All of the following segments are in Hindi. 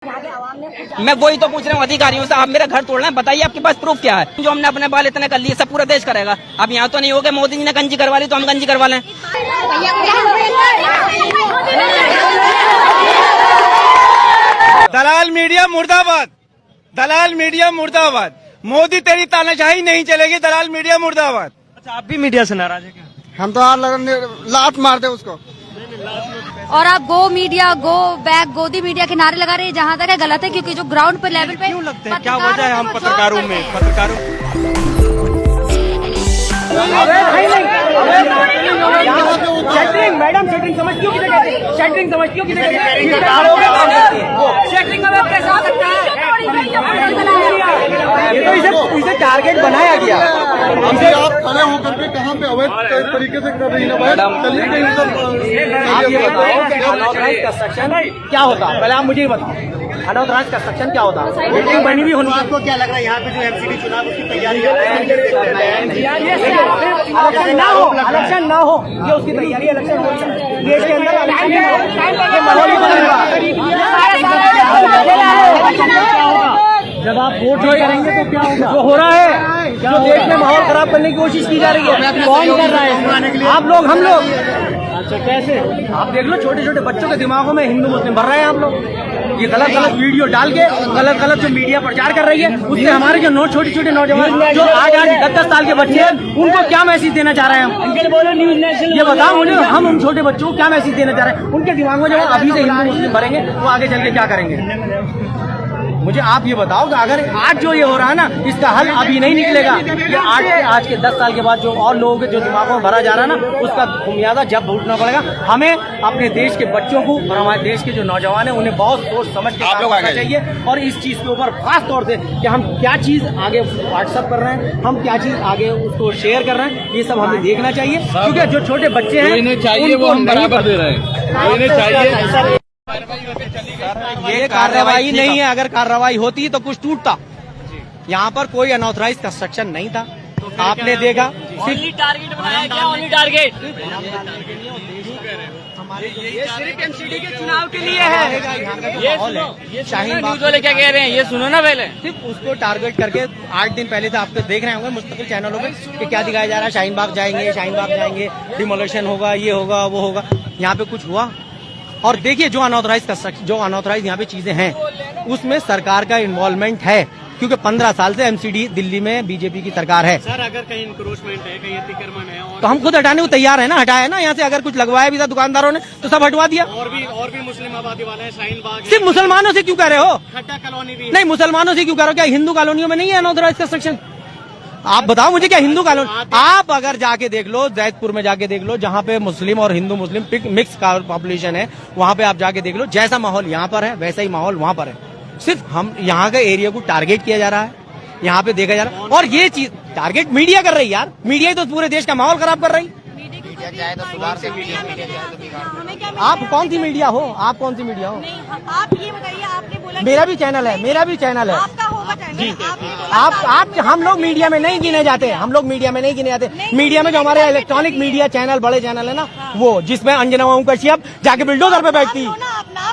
मैं वही तो पूछ रहा हूँ अधिकारियों से, आप मेरा घर तोड़ रहे हैं, बताइए आपके पास प्रूफ क्या है? जो हमने अपने बाल इतने कर लिए सब पूरा देश करेगा। अब यहाँ तो नहीं हो गया, मोदी जी ने गंजी करवा ली तो हम गंजी करवा लें। दलाल मीडिया मुर्दाबाद, दलाल मीडिया मुर्दाबाद। मोदी तेरी तानाशाही नहीं चलेगी, दलाल मीडिया मुर्दाबाद। अच्छा, आप भी मीडिया से नाराज है क्या? हम तो लात मार दे उसको। और आप गो मीडिया, गो बैक, गोदी मीडिया के नारे लगा रहे हैं, जहाँ तक है गलत है, क्योंकि जो ग्राउंड पे लेवल पे क्यों लगते हैं, क्या वजह है? हम पत्रकारों में शटरिंग, मैडम शटरिंग समझती हो किसे कहते हैं? शटरिंग समझती हो किसे कहते हैं? शटरिंग में कैसे आ सकता है? ये तो इसे टारगेट बनाया गया। हमसे आप खड़े होकर के कहाँ पे अवैध तरीके से कर रही है मैडम? चलिए कहीं आप ये बताओ कि अनऑथराइज्ड कंस्ट्रक्शन क्या होता है? पहले आप मुझे बताओ, अनऑथराइज्ड कंस्ट्रक्शन क्या होता है? बिल्डिंग बनी हुई होनी। आपको क्या लग रहा है यहाँ पे जो एमसीडी चुनाव उसकी तैयारी कर रहे हैं? इलेक्शन ना हो, इलेक्शन ना हो, ये उसकी तैयारी। इलेक्शन हो देश के अंदर, ये माहौल ही बदल रहा है। जब आप वोट नहीं करेंगे तो क्या होगा? जो हो रहा है, जो देश में माहौल खराब करने की कोशिश की जा रही है, कौन कर रहा है? आप लोग, हम लोग। अच्छा, कैसे? आप देख लो, छोटे छोटे बच्चों के दिमागों में हिंदू मुस्लिम भर रहे हैं आप लोग। ये गलत गलत वीडियो डाल के गलत गलत जो मीडिया प्रचार कर रही है, उससे हमारे जो छोटे छोटे नौजवान जो आज 10-10 साल के बच्चे हैं, उनको क्या मैसेज देना चाह रहे हैं हम? बोलो न्यूज नेशनल, ये बताओ मुझे, हम उन छोटे बच्चों को क्या मैसेज देना चाह रहे हैं? उनके दिमाग में जब अभी से हिंदू मुस्लिम भरेंगे तो आगे चल के क्या करेंगे? मुझे आप ये बताओ कि अगर आज जो ये हो रहा है ना, इसका हल अभी नहीं निकलेगा। ये आज के 10 साल के बाद जो और लोगों के जो दिमागों में भरा जा रहा है ना, उसका खुमियाजा जब भुगतना पड़ेगा। हमें अपने देश के बच्चों को और हमारे देश के जो नौजवान हैं उन्हें बहुत सोच समझ के काम करना चाहिए। और इस चीज के ऊपर खास तौर से कि हम क्या चीज आगे व्हाट्सएप कर रहे हैं, हम क्या चीज आगे उसको शेयर कर रहे हैं, ये सब हमें देखना चाहिए। क्योंकि जो छोटे बच्चे हैं चाहिए वो हम बराबर दे रहे हैं। ये कार्रवाई नहीं है, अगर कार्रवाई होती तो कुछ टूटता। यहाँ पर कोई अनऑथराइज कंस्ट्रक्शन नहीं था, आपने देखा। ओनली टारगेट बनाया क्या? ओनली टारगेट ये सिर्फ एमसीडी के चुनाव के लिए है। ये शाहीन न्यूज वाले क्या कह रहे हैं, ये सुनो ना पहले। सिर्फ उसको टारगेट करके 8 दिन पहले से आप तो देख रहे होंगे मुस्तकिल चैनलों पे कि क्या दिखाया जा रहा है। शाहीन बाग जाएंगे, डिमोलिशन होगा, ये होगा, वो होगा। यहाँ पे कुछ हुआ? और देखिए, जो अनऑथराइज यहाँ पे चीजें हैं, उसमें सरकार का इन्वॉल्वमेंट है, क्योंकि 15 साल से एमसीडी दिल्ली में बीजेपी की सरकार है। सर, अगर कहीं इंक्रोचमेंट है, कहीं अतिक्रमण है, तो हम खुद हटाने को तैयार है ना, हटाया ना यहाँ से। अगर कुछ लगवाया भी था दुकानदारों ने तो सब हटवा दिया। और भी मुस्लिम आबादी वाले हैं, शाहीन बाग सिर्फ मुसलमानों से क्यों कह रहे हो? खट्टा कॉलोनी भी नहीं, मुसलमानों से क्यों कह रहे हो? क्या हिंदू कॉलोनियों में नहीं है अनऑथराइज कंस्ट्रक्शन? आप बताओ मुझे, क्या हिंदू कॉलोनी? आप अगर जाके देख लो, जैदपुर में जाके देख लो, जहाँ पे मुस्लिम और हिंदू मुस्लिम मिक्स पॉपुलेशन है, वहाँ पे आप जाके देख लो, जैसा माहौल यहाँ पर है वैसा ही माहौल वहाँ पर है। सिर्फ हम यहाँ के एरिया को टारगेट किया जा रहा है, यहाँ पे देखा जा रहा है। और ये चीज टारगेट मीडिया कर रही है यार। मीडिया ही तो पूरे देश का माहौल खराब कर रही है। आप कौन सी मीडिया हो? आप कौन सी मीडिया हो? आप ये बताइए, आपने बोला मेरा भी चैनल है, मेरा भी चैनल है। आपका होगा चैनल। जी, आप हम लोग मीडिया में नहीं गिने जाते, हम लोग मीडिया में नहीं गिने जाते। मीडिया में जो हमारे इलेक्ट्रॉनिक मीडिया चैनल, बड़े चैनल है ना, वो जिसमें अंजना ओम कश्यप जाके बिल्डोजर पे बैठती।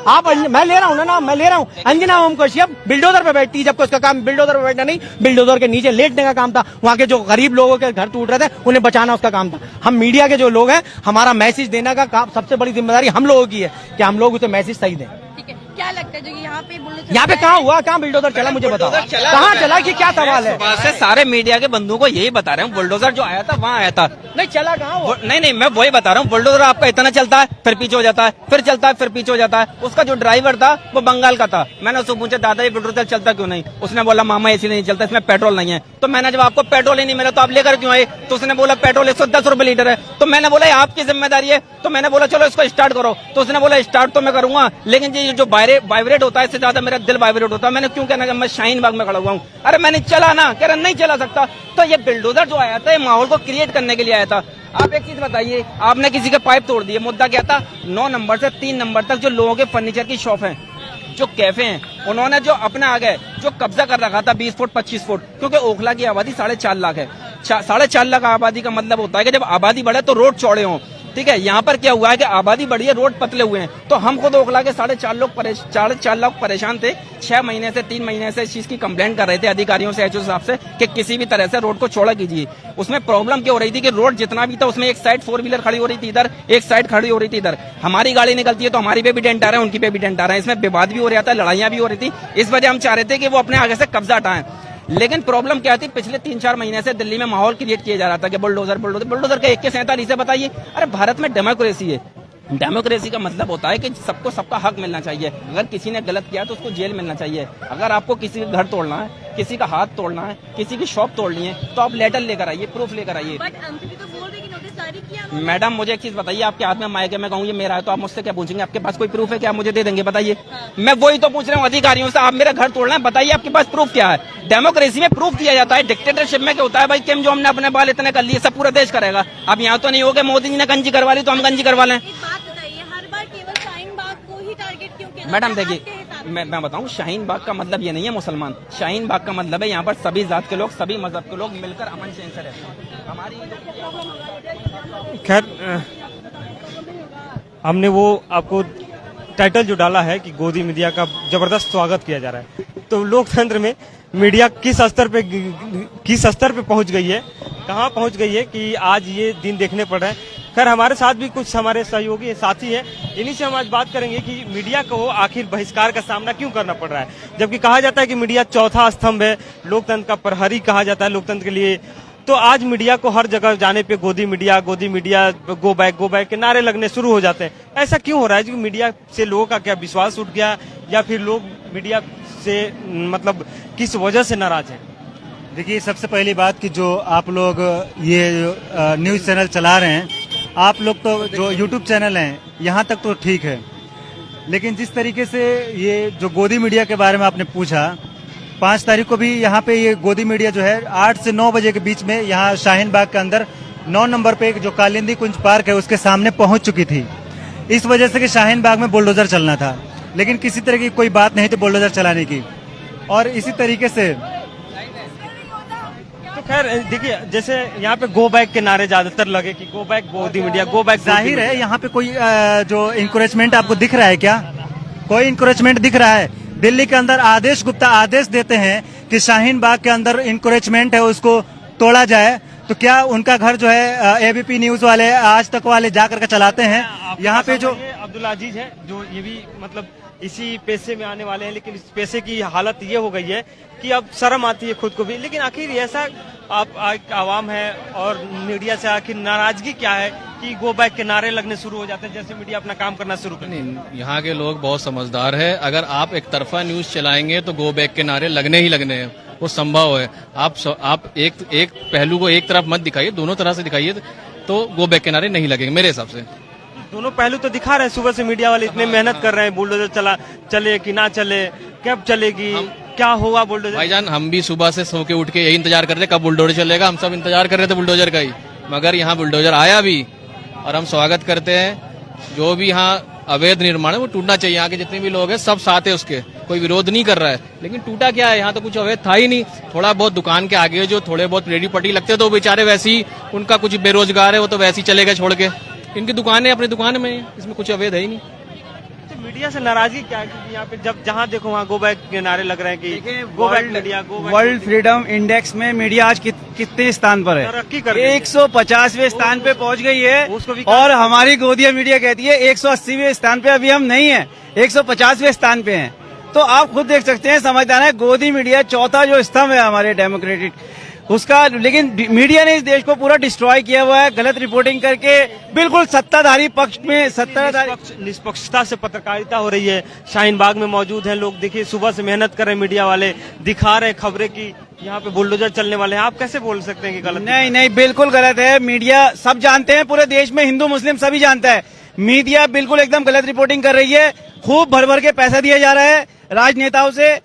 आप मैं ले रहा हूँ ना नाम, मैं ले रहा हूँ। अंजना ओम कश्यप बिल्डोजर पे बैठती, जबकि उसका काम बिल्डोजर पे बैठना नहीं, बिल्डोजर के नीचे लेटने का काम था। वहाँ के जो गरीब लोगों के घर टूट रहे थे उन्हें बचाना उसका काम था। हम मीडिया के जो लोग हैं, हमारा मैसेज देने का काम, सबसे बड़ी जिम्मेदारी हम लोगों की है कि हम लोग उसे मैसेज सही दें। क्या लगता है जो यहाँ पे कहाँ हुआ, कहाँ बिल्डोजर चला, मुझे बताओ कहाँ चला, कि क्या सवाल है? से सारे मीडिया के बंधुओं को यही बता रहे हूँ, बुलडोजर जो आया था वहाँ आया था। नहीं चला कहाँ? नहीं, मैं वही बता रहा हूँ। बुलडोजर आपका इतना चलता है, फिर पीछे हो जाता है, फिर चलता है, फिर पीछे हो जाता है। उसका जो ड्राइवर था वो बंगाल का था। मैंने उसको पूछा, दादा ये बुलडोजर चलता क्यों नहीं? उसने बोला, मामा ऐसी नहीं चलता, इसमें पेट्रोल नहीं है। तो मैंने, जब आपको पेट्रोल ही नहीं मिला तो आप लेकर क्यों आए? तो उसने बोला, पेट्रोल 110 रुपए लीटर है। तो मैंने बोला, आपकी जिम्मेदारी है। तो मैंने बोला, चलो इसको स्टार्ट करो। तो उसने बोला, स्टार्ट तो मैं करूंगा, लेकिन ये जो वाइब्रेट होता है, इससे ज्यादा मेरा दिल वाइब्रेट होता है। मैंने क्यों कहना कि मैं शाहीन बाग में खड़ा हुआ हूँ? अरे मैंने चला ना, कह रहा नहीं चला सकता। तो ये बिल्डोजर जो आया था, ये माहौल को क्रिएट करने के लिए आया था। आप एक चीज बताइए, आपने किसी के पाइप तोड़ दिए, मुद्दा क्या था? 9 नंबर से 3 नंबर तक जो लोगों के फर्नीचर की शॉप है, जो कैफे हैं, उन्होंने जो अपने आगे जो कब्जा कर रखा था 20 फुट 25 फुट, क्योंकि ओखला की आबादी 4.5 लाख है। 4.5 लाख आबादी का मतलब होता है कि जब आबादी बढ़े तो रोड चौड़े हों। ठीक है, यहाँ पर क्या हुआ है कि आबादी बढ़ी है, रोड पतले हुए हैं, तो हम खुद ओखला के 4.5 लाख परेशान थे। 6 महीने से 3 महीने से इस चीज की कंप्लेंट कर रहे थे अधिकारियों से, एचओ साहब से, कि किसी भी तरह से रोड को चौड़ा कीजिए। उसमें प्रॉब्लम क्या हो रही थी कि रोड जितना भी था उसमें एक साइड 4 व्हीलर खड़ी हो रही थी इधर, एक साइड खड़ी हो रही थी इधर। हमारी गाड़ी निकलती है तो हमारी पे भी डेंट आ रहा है, उनकी पे भी डेंट आ रहा है। इसमें विवाद भी हो रहा था, लड़ाइयां भी हो रही थी। इस वजह हम चाह रहे थे कि वो अपने आगे से कब्जा हटाएं। लेकिन प्रॉब्लम क्या थी, पिछले 3-4 महीने से दिल्ली में माहौल क्रिएट किया जा रहा था कि बुलडोजर का 2147 से बताइए। अरे भारत में डेमोक्रेसी है, डेमोक्रेसी का मतलब होता है कि सबको सबका हक मिलना चाहिए। अगर किसी ने गलत किया तो उसको जेल मिलना चाहिए। अगर आपको किसी का घर तोड़ना है, किसी का हाथ तोड़ना है, किसी की शॉप तोड़नी है, तो आप लेटर लेकर आइए, प्रूफ लेकर आइए। मैडम मुझे एक चीज बताइए, आपके हाथ में माइक है, मैं कहूँ ये मेरा है, तो आप मुझसे क्या पूछेंगे? आपके पास कोई प्रूफ है क्या? मुझे दे देंगे, बताइए। मैं वही तो पूछ रहा हूँ अधिकारियों से, आप मेरा घर तोड़ना है, बताइए आपके पास प्रूफ क्या है? डेमोक्रेसी में प्रूफ दिया जाता है। डिक्टेटरशिप में क्या होता है भाई, किम जो हमने अपने बाल इतने कर लिए, सब पूरा देश करेगा। अब यहाँ तो नहीं हो गया, मोदी जी ने गंजी करवा ली तो हम गंजी करवा लें। मैडम देखिए, मैं बताऊं, शाहीन बाग का मतलब ये नहीं है मुसलमान। शाहीन बाग का मतलब है यहाँ पर सभी जात के लोग, सभी मजहब के लोग मिलकर अमन चैन से रहते हैं। हमारी खैर, हमने वो आपको टाइटल जो डाला है कि गोदी मीडिया का जबरदस्त स्वागत किया जा रहा है, तो लोकतंत्र में मीडिया किस स्तर पे पहुंच गई है, कहां पहुंच गई है कि आज ये दिन देखने पड़ रहे हैं। खैर, हमारे साथ भी कुछ हमारे सहयोगी साथी हैं, इन्हीं से हम आज बात करेंगे कि मीडिया को आखिर बहिष्कार का सामना क्यों करना पड़ रहा है, जबकि कहा जाता है कि मीडिया चौथा स्तंभ है, लोकतंत्र का प्रहरी कहा जाता है लोकतंत्र के लिए। तो आज मीडिया को हर जगह जाने पे गोदी मीडिया, गो बैक के नारे लगने शुरू हो जाते हैं। ऐसा क्यों हो रहा है? क्योंकि मीडिया से लोगों का क्या विश्वास उठ गया, या फिर लोग मीडिया से मतलब किस वजह से नाराज हैं? देखिए, सबसे पहली बात कि जो आप लोग ये न्यूज चैनल चला रहे हैं, आप लोग तो जो यूट्यूब चैनल हैं यहाँ तक तो ठीक है, लेकिन जिस तरीके से ये जो गोदी मीडिया के बारे में आपने पूछा, 5 तारीख को भी यहाँ पे ये गोदी मीडिया जो है 8 से 9 बजे के बीच में यहाँ शाहीन बाग के अंदर 9 नंबर पे जो कालिंदी कुंज पार्क है उसके सामने पहुंच चुकी थी, इस वजह से कि शाहीन बाग में बुलडोजर चलना था, लेकिन किसी तरह की कोई बात नहीं थी बुलडोजर चलाने की। और इसी तरीके से तो खैर देखिए, जैसे यहाँ पे गो बैक के नारे ज्यादातर लगे कि गो बैक गोदी मीडिया, गो बैक। जाहिर है यहाँ पे कोई जो इंकरेजमेंट आपको दिख रहा है क्या? कोई इंकरेजमेंट दिख रहा है? दिल्ली के अंदर आदेश गुप्ता आदेश देते हैं कि शाहीन बाग के अंदर इंकरेजमेंट है उसको तोड़ा जाए, तो क्या उनका घर जो है एबीपी न्यूज वाले, आज तक वाले जाकर के चलाते हैं? यहाँ पे जो अब्दुल अजीज है, जो ये भी मतलब इसी पेशे में आने वाले हैं, लेकिन इस पेशे की हालत ये हो गई है कि अब शर्म आती है खुद को भी। लेकिन आखिर ऐसा आप आवाम है और मीडिया से आखिर नाराजगी क्या है कि गो बैक के नारे लगने शुरू हो जाते हैं जैसे मीडिया अपना काम करना शुरू करते हैं? यहाँ के लोग बहुत समझदार है। अगर आप एक तरफा न्यूज चलाएंगे तो गो बैक के नारे लगने ही लगने हैं, वो संभव है। आप एक पहलू को एक तरफ मत दिखाइए, दोनों तरह से दिखाइए, तो गो बैक के नारे नहीं लगेंगे मेरे हिसाब से। दोनों पहलू तो दिखा रहे हैं, सुबह से मीडिया वाले इतने मेहनत कर रहे हैं, बुलडोजर चले कि ना चले, कब चलेगी, क्या होगा बुलडोजर? भाईजान, हम भी सुबह से सो के उठ के यही इंतजार कर रहे थे कब बुलडोजर चलेगा, हम सब इंतजार कर रहे थे बुलडोजर का ही, मगर यहाँ बुलडोजर आया भी और हम स्वागत करते हैं। जो भी यहाँ अवैध निर्माण है वो टूटना चाहिए, यहाँ के जितने भी लोग हैं सब साथ है उसके, कोई विरोध नहीं कर रहा है। लेकिन टूटा क्या है, यहाँ तो कुछ अवैध था ही नहीं। थोड़ा बहुत दुकान के आगे जो थोड़े बहुत रेडी पट्टी लगते हैं तो बेचारे वैसे ही, उनका कुछ बेरोजगार है वो तो वैसे ही चले गए छोड़ के, इनकी दुकानें अपनी दुकान में, इसमें कुछ अवैध है ही नहीं। तो मीडिया से नाराजगी क्या है? क्योंकि यहाँ पे जब जहाँ देखो वहाँ गो बैक के नारे लग रहे हैं कि go back media, go back. World freedom index में मीडिया आज कितने स्थान पर है? तरक्की कर 150वें स्थान पे पहुंच गई है, उसको भी और हमारी गोदिया मीडिया कहती है 180वें स्थान पे अभी हम नहीं है, 150वें स्थान पे हैं। तो आप खुद देख सकते हैं, समझदार है, गोदी मीडिया चौथा जो स्तंभ है हमारे डेमोक्रेटिक उसका, लेकिन मीडिया ने इस देश को पूरा डिस्ट्रॉय किया हुआ है, गलत रिपोर्टिंग करके, बिल्कुल सत्ताधारी पक्ष में निष्पक्षता से पत्रकारिता हो रही है। शाहीन बाग में मौजूद हैं लोग, देखिए सुबह से मेहनत कर रहे हैं मीडिया वाले, दिखा रहे हैं खबरें की यहाँ पे बुलडोजर चलने वाले हैं। आप कैसे बोल सकते हैं कि गलत? नहीं, बिल्कुल गलत है। मीडिया सब जानते हैं, पूरे देश में हिंदू मुस्लिम सभी जानता है, मीडिया बिल्कुल एकदम गलत रिपोर्टिंग कर रही है। खूब भर भर के पैसा दिया जा रहा है राजनेताओं से,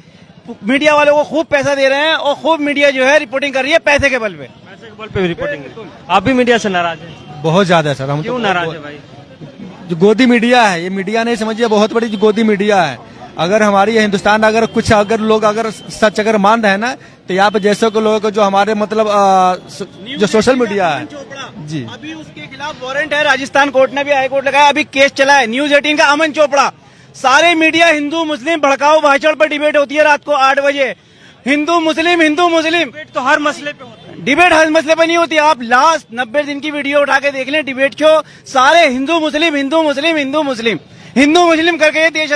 मीडिया वालों को खूब पैसा दे रहे हैं और खूब मीडिया जो है रिपोर्टिंग कर रही है पैसे के बल पे। पैसे के बल पे भी रिपोर्टिंग है। आप भी मीडिया से नाराज हैं? बहुत ज्यादा सर। हम क्यों नाराज है भाई? जो गोदी मीडिया है, ये मीडिया नहीं समझिए, बहुत बड़ी गोदी मीडिया है। अगर हमारी हिंदुस्तान अगर लोग सच मान रहे हैं ना, तो यहाँ पे जैसे को लोग जो हमारे मतलब जो सोशल मीडिया है, जी। अभी उसके खिलाफ वारंट है, राजस्थान कोर्ट ने भी हाई कोर्ट लगाया, अभी केस चला है। न्यूज 18 का अमन चोपड़ा, सारे मीडिया हिंदू मुस्लिम भड़काऊ भाषण पर डिबेट होती है रात को 8 बजे। हिंदू मुस्लिम डिबेट तो हर मसले पे होता है। डिबेट हर मसले पर नहीं होती। आप लास्ट 90 दिन की वीडियो उठा के देख लें डिबेट शो, सारे हिंदू मुस्लिम हिंदू मुस्लिम हिंदू मुस्लिम हिंदू मुस्लिम करके ये देश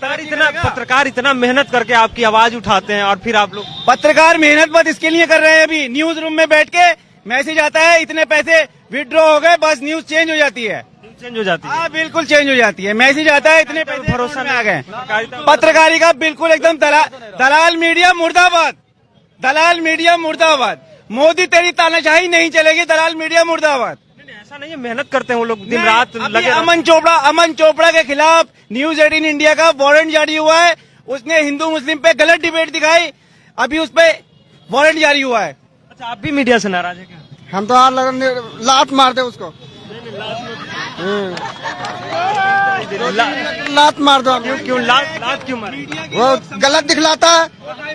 पत्रकार इतना मेहनत करके आपकी आवाज उठाते हैं और फिर आप लोग पत्रकार मेहनत मत इसके लिए कर रहे हैं। अभी न्यूज रूम में बैठ के मैसेज आता है, इतने पैसे विड्रॉ हो गए, बस न्यूज चेंज हो जाती है। चेंज हो जाती है। हाँ बिल्कुल चेंज हो जाती है। मैसेज आता है, इतने पैसे भरोसा में आ गए। पत्रकारिता- पत्रकारी का बिल्कुल एकदम दलाल मीडिया मुर्दाबाद, दलाल मीडिया मुर्दाबाद। मोदी तेरी तानाशाही नहीं चलेगी, दलाल मीडिया मुर्दाबाद। ऐसा नहीं है, मेहनत करते हैं वो लोग, दिन रात अभी लगे अमन चोपड़ा के खिलाफ न्यूज 18 इंडिया का वारंट जारी हुआ है। उसने हिंदू मुस्लिम पे गलत डिबेट दिखाई, अभी उस पे वारंट जारी हुआ है। अच्छा, आप भी मीडिया से नाराज है क्या? हम तो लात मारते उसको, लात मार दो। क्यों लात क्यों मारे? वो गलत दिखलाता है,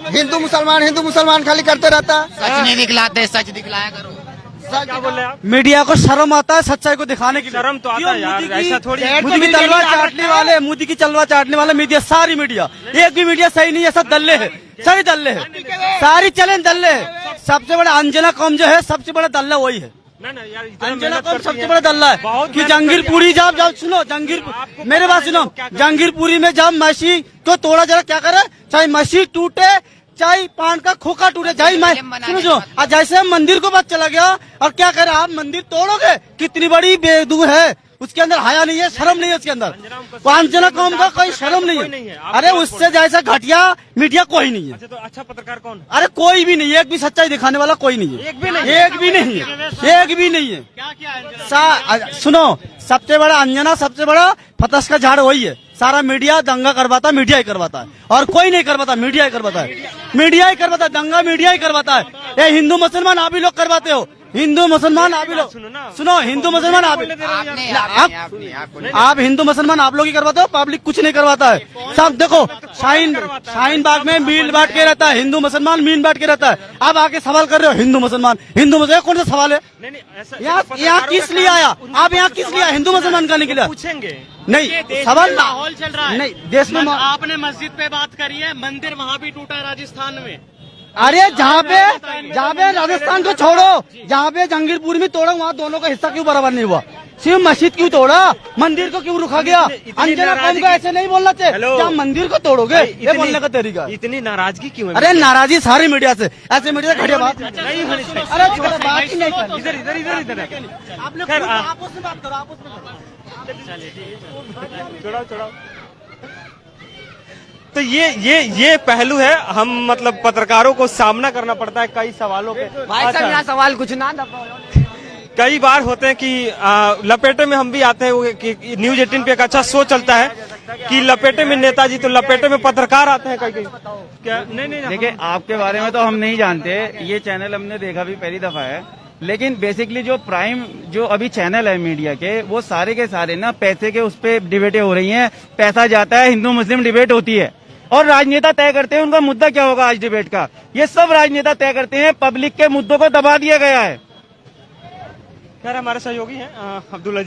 हिंदू मुसलमान खाली करते रहता है। सच नहीं दिखलाते, सच दिखलाया करो। क्या बोल रहे हैं आप? मीडिया को शर्म आता है सच्चाई को दिखाने की। शर्म तो आता है यार, ऐसा थोड़ी। मोदी की तलवार चाटने वाले, मोदी की तलवार चाटने वाले मीडिया, सारी मीडिया, एक भी मीडिया सही नहीं है, सब दल्ले है, सही दल्ले है, सारी चैनल दल्ले है। सबसे बड़ा अंजना कौम जो है, सबसे बड़ा दल्ला वही है। ना यार, इतना अंजना मेहनत कौम करती सबसे है। बड़ा दल्ला है बहुत कि मेहनत जंगीरपुरी जब सुनो मेरे बात सुनो, जंगीरपुरी में जब मसीह को तोड़ा जरा क्या करे, चाहे मसीह टूटे चाहे पान का खोखा टूटे, चाहे सुनो और जैसे मंदिर को बात चला गया और क्या करे, आप मंदिर तोड़ोगे, कितनी बड़ी बेदू है, उसके अंदर हया नहीं है, शर्म नहीं है उसके अंदर। अंजना कौम का कोई शर्म नहीं है। अरे उससे जैसा घटिया मीडिया कोई नहीं है। तो अच्छा पत्रकार कौन? अरे कोई भी नहीं है, एक भी सच्चाई दिखाने वाला कोई नहीं है, एक भी नहीं, एक भी नहीं है, एक भी नहीं है। क्या सुनो, सबसे बड़ा अंजना, सबसे बड़ा फतस का झाड़ वही है। सारा मीडिया दंगा करवाता है, मीडिया ही करवाता है, और कोई नहीं करवाता, मीडिया ही करवाता है, मीडिया ही करवाता है, दंगा मीडिया ही करवाता है। ये हिंदू मुसलमान आप ही लोग करवाते हो, हिंदू मुसलमान आप ही लोग, सुनो हिंदू मुसलमान आप हिंदू मुसलमान आप लोग ही करवाते हो, पब्लिक कुछ नहीं करवाता है। सब देखो, शाहीन बाग में मील बांट के रहता है, हिंदू मुसलमान मील बांट के रहता है। आप आके सवाल कर रहे हो हिंदू मुसलमान कौन सा सवाल है? यहाँ किस लिए आया आप? यहाँ किस लिए हिंदू मुसलमान करने के लिए पूछेंगे? नहीं, सवाल माहौल चल रहा है नहीं, देश में आपने मस्जिद पे बात करी है, मंदिर वहाँ भी टूटा है राजस्थान में। अरे जहाँ पे राजस्थान को छोड़ो, जहाँ पे जंगीरपुर में तोड़ा, वहाँ दोनों का हिस्सा क्यों बराबर नहीं हुआ? सिर्फ मस्जिद क्यों तोड़ा, मंदिर को क्यों रुका गया? अंजना कौम को ऐसे नहीं बोलना चाहिए, क्या मंदिर को तोड़ोगे, ये बोलने का तरीका। इतनी नाराजगी क्यों है? अरे नाराजगी सारी मीडिया से, ऐसे मीडिया से घटिया बात नहीं होनी चाहिए। अरे बात ही नहीं करनी। इधर इधर इधर इधर आपने खैर, आपस में बात करो, आपस में करो। छोड़ाओ। तो ये पहलू है, हम मतलब पत्रकारों को सामना करना पड़ता है कई सवालों पे। यहाँ सवाल कुछ ना कई बार होते हैं कि लपेटे में हम भी आते हैं कि न्यूज 18 पे एक अच्छा शो चलता है कि लपेटे में नेताजी, तो लपेटे में पत्रकार आते हैं कई क्या? नहीं देखिए, आपके बारे में तो हम नहीं जानते, ये चैनल हमने देखा भी पहली दफा है, लेकिन बेसिकली जो प्राइम जो अभी चैनल है मीडिया के, वो सारे के सारे ना पैसे के उस पे डिबेटें हो रही हैं। पैसा जाता है, हिंदू मुस्लिम डिबेट होती है और राजनेता तय करते हैं उनका मुद्दा क्या होगा आज डिबेट का। ये सब राजनेता तय करते हैं, पब्लिक के मुद्दों को दबा दिया गया है। खैर, हमारे सहयोगी हैं अब्दुल्ला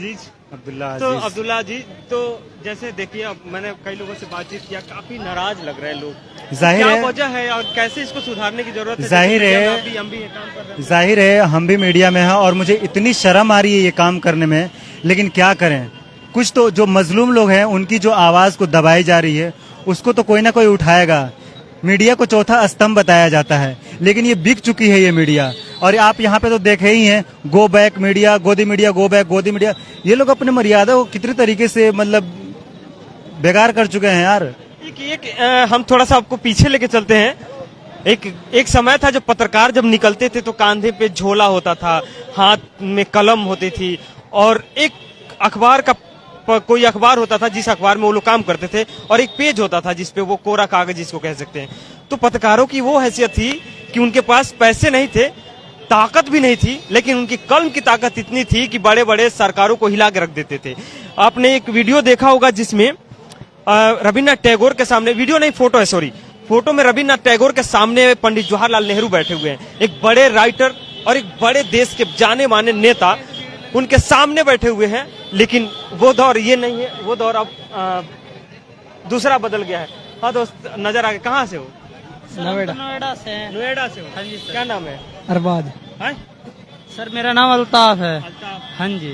जी। तो जैसे देखिए, अब मैंने कई लोगों से बातचीत किया, काफी नाराज लग रहे हैं लोग। जाहिर क्या है, वजह है और कैसे इसको सुधारने की जरूरत है? जाहिर है, हम भी ये काम कर रहे हैं। जाहिर है हम भी मीडिया में हैं और मुझे इतनी शर्म आ रही है ये काम करने में, लेकिन क्या करें, कुछ तो जो मजलूम लोग हैं उनकी जो आवाज को दबाई जा रही है उसको तो कोई ना कोई उठाएगा। मीडिया को चौथा स्तंभ बताया जाता है, लेकिन ये बिक चुकी है ये मीडिया। और आप यहाँ पे तो देखे ही हैं, गो बैक मीडिया, गोदी मीडिया, गो बैक गोदी मीडिया, ये लोग अपने मर्यादा को कितने तरीके से मतलब बेकार कर चुके हैं यार। हम थोड़ा सा आपको पीछे लेके चलते हैं। एक समय था जब पत्रकार जब निकलते थे तो कांधे पे झोला होता था, हाथ में कलम होती थी, और एक अखबार का कोई अखबार होता था जिस अखबार में वो लोग काम करते थे, और एक पेज होता था जिसपे वो कोरा कागज जिसको कह सकते हैं। तो पत्रकारों की वो हैसियत थी कि उनके पास पैसे नहीं थे, ताकत भी नहीं थी, लेकिन उनकी कलम की ताकत इतनी थी कि बड़े बड़े सरकारों को हिला के रख देते थे। आपने एक वीडियो देखा होगा जिसमें रविन्द्रनाथ टैगोर के सामने, वीडियो नहीं फोटो है, सॉरी, फोटो में रविन्द्रनाथ टैगोर के सामने पंडित जवाहरलाल नेहरू बैठे हुए हैं, एक बड़े राइटर और एक बड़े देश के जाने माने नेता उनके सामने बैठे हुए हैं, लेकिन वो दौर ये नहीं है, वो दौर अब दूसरा बदल गया है। हाँ दोस्त, नजर आ गया, कहाँ से हो? नोएडा नोएडा से हो? हाँ जी सर। क्या नाम है? अरबाज हाँ? सर, मेरा नाम अल्ताफ है। अल्ताफ। हाँ जी।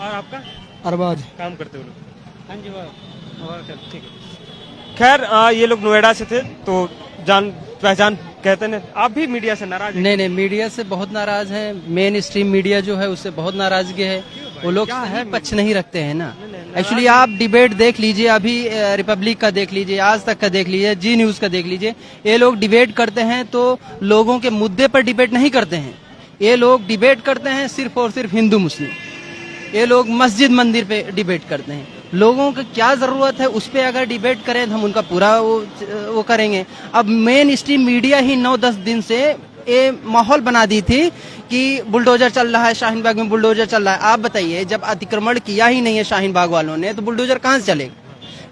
और आपका? अरबाज। काम करते हो लोग? हाँ जी, और ठीक है। खैर ये लोग नोएडा से थे, तो जान पहचान कहते हैं। आप भी मीडिया से नाराज हैं? नहीं, मीडिया से बहुत नाराज हैं। मेन स्ट्रीम मीडिया जो है उससे बहुत नाराजगी है। वो लोग सही पक्ष नहीं रखते हैं ना। एक्चुअली आप डिबेट देख लीजिए, अभी रिपब्लिक का देख लीजिए, आज तक का देख लीजिए, जी न्यूज का देख लीजिए। ये लोग डिबेट करते हैं तो लोगों के मुद्दे पर डिबेट नहीं करते हैं। ये लोग डिबेट करते हैं सिर्फ और सिर्फ हिंदू मुस्लिम। ये लोग मस्जिद मंदिर पे डिबेट करते हैं। लोगों को क्या जरूरत है उस पे अगर डिबेट करें तो हम उनका पूरा वो करेंगे। अब मेन स्ट्रीम मीडिया ही 9-10 दिन से ये माहौल बना दी थी कि बुलडोजर चल रहा है, शाहीन बाग में बुलडोजर चल रहा है। आप बताइए, जब अतिक्रमण किया ही नहीं है शाहीन बाग वालों ने तो बुलडोजर कहाँ से चलेगा?